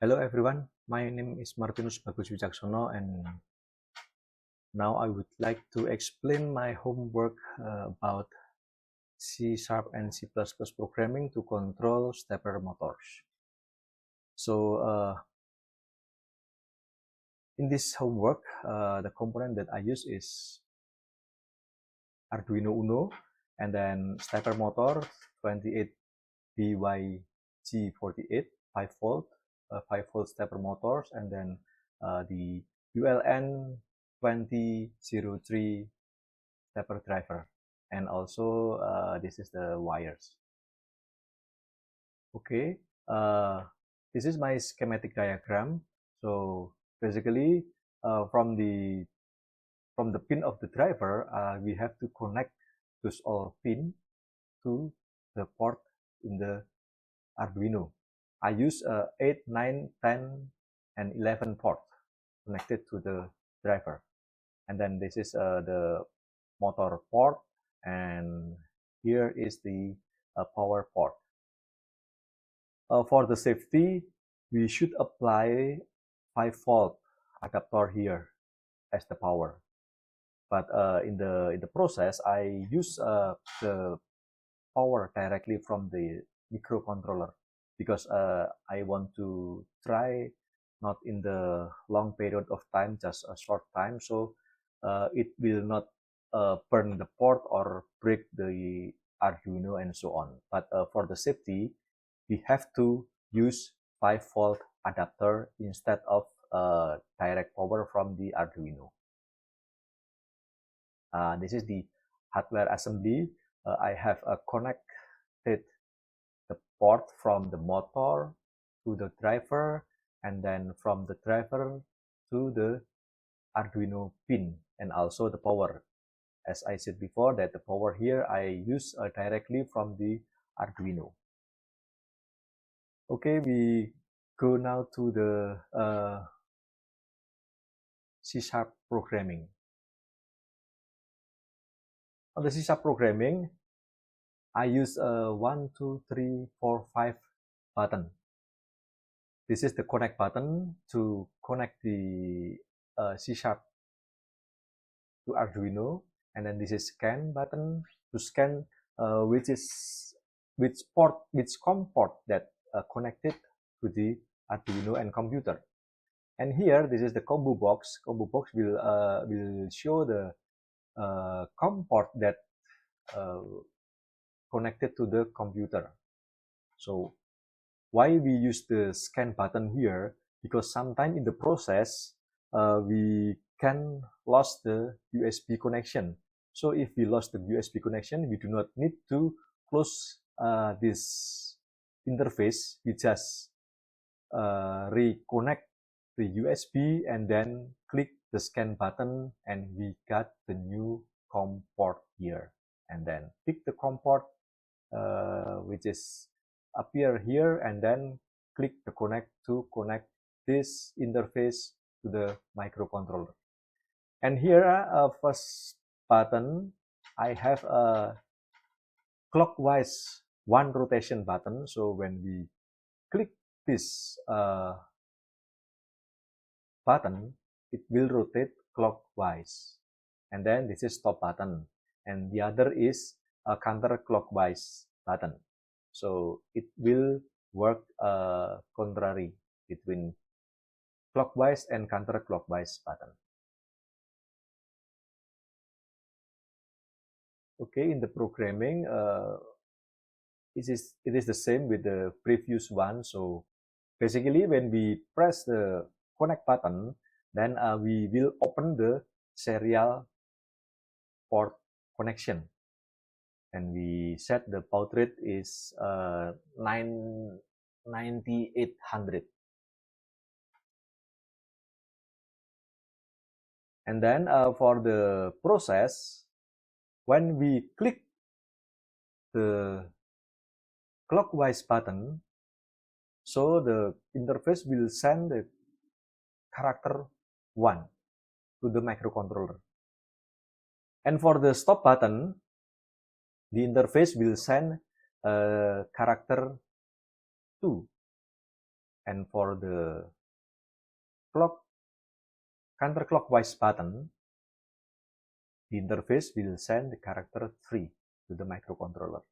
Hello everyone, my name is Martinus Bagus Wicaksono, and now I would like to explain my homework about C# and C++ programming to control stepper motors. So in this homework, the component that I use is Arduino Uno, and then stepper motor 28BYG48 5V, 5V stepper motors, and then the ULN 2003 stepper driver, and also this is the wires. Okay, this is my schematic diagram. So basically, from the pin of the driver, we have to connect those all pin to the port in the Arduino. I use 8, 9, 10, and 11 port connected to the driver. And then this is the motor port, and here is the power port. For the safety, we should apply 5V adapter here as the power. But in the process, I use the power directly from the microcontroller, because I want to try not in the long period of time, just a short time, so it will not burn the port or break the Arduino and so on. But for the safety, we have to use 5V adapter instead of direct power from the Arduino. This is the hardware assembly. I have connected the port from the motor to the driver, and then from the driver to the Arduino pin, and also the power. As I said before, that the power here I use directly from the Arduino. Okay, we go now to the C# programming. On the C# programming, I use 1, 2, 3, 4, 5 button. This is the connect button to connect the C# to Arduino, and then this is scan button to scan which COM port that connected to the Arduino and computer. And here, this is the combo box. Combo box will show the COM port that connected to the computer. So why we use the scan button here? Because sometimes in the process we can lose the USB connection. So if we lost the USB connection, we do not need to close this interface. We just reconnect the USB and then click the scan button, and we got the new COM port here. And then pick the COM port which is appear here, and then click the connect to connect this interface to the microcontroller. And here first button, I have a clockwise 1 rotation button. So when we click this button, it will rotate clockwise. And then this is stop button, and the other is a counterclockwise button. So it will work contrary between clockwise and counterclockwise button. Okay, in the programming, it is the same with the previous one. So basically, when we press the connect button, then we will open the serial port connection, and we set the baud rate is 9800. And then for the process, when we click the clockwise button, so the interface will send the character 1 to the microcontroller. And for the stop button, the interface will send character 2 And for the counterclockwise button, the interface will send the character 3 to the microcontroller.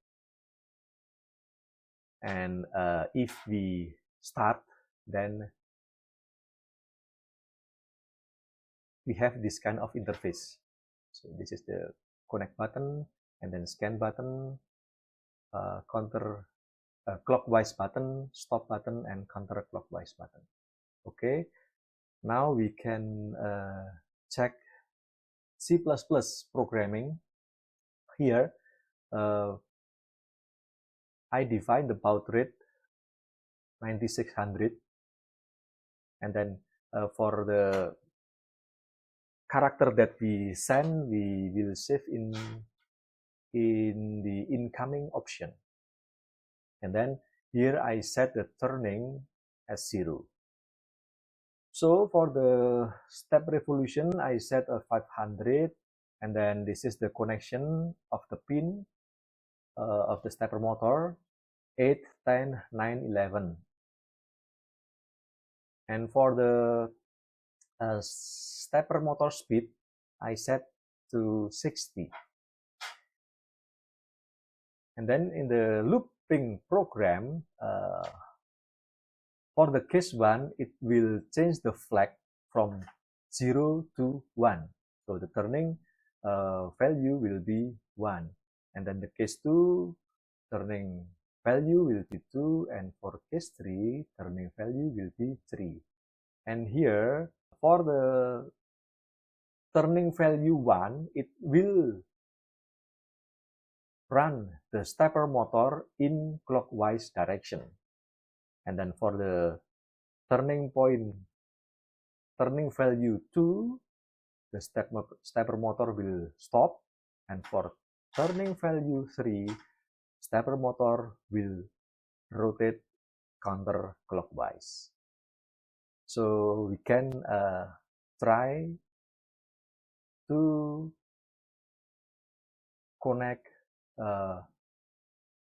And if we start, then we have this kind of interface. So this is the connect button, and then scan button, clockwise button, stop button, and counterclockwise button. Okay, now we can check C++ programming. Here, I define the baud rate 9600, and then for the character that we send, we will save in the incoming option. And then here I set the turning as 0. So for the step revolution, I set a 500, and then this is the connection of the pin of the stepper motor, 8, 10, 9, 11. And for the stepper motor speed, I set to 60. And then in the looping program, for the case 1, it will change the flag from 0 to 1. So the turning value will be 1. And then the case 2, turning value will be 2. And for case 3, turning value will be 3. And here, for the turning value 1, it will run the stepper motor in clockwise direction. And then for the turning value 2, the stepper motor will stop. And for turning value 3, stepper motor will rotate counterclockwise. So we can try to connect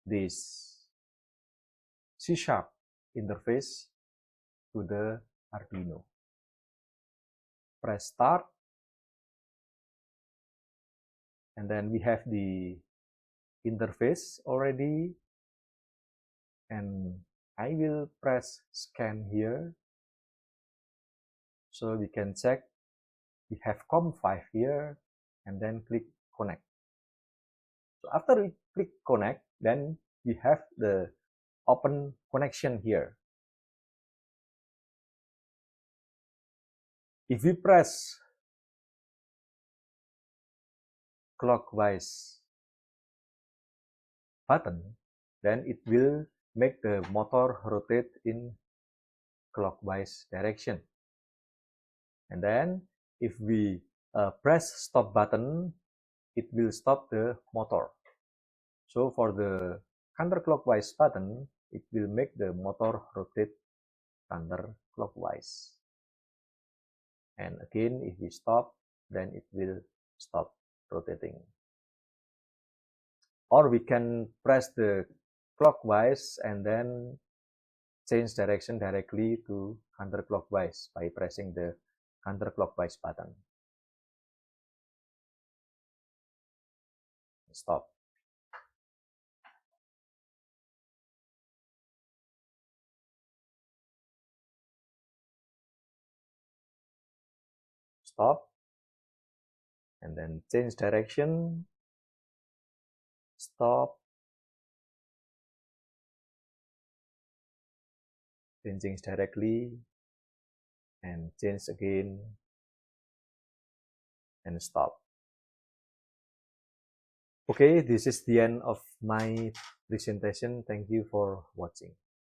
this C# interface to the Arduino. Press start, and then we have the interface already, and I will press scan here, so we can check. We have COM5 here, and then click connect. So after we click connect, then we have the open connection here. If we press clockwise button, then it will make the motor rotate in clockwise direction. And then if we press stop button, it will stop the motor. So for the counterclockwise button, it will make the motor rotate counterclockwise. And again, if we stop, then it will stop rotating. Or we can press the clockwise and then change direction directly to counterclockwise by pressing the counterclockwise button. Stop. Stop. And then change direction. Stop. Then change directly. And change again. And stop. Okay, this is the end of my presentation. Thank you for watching.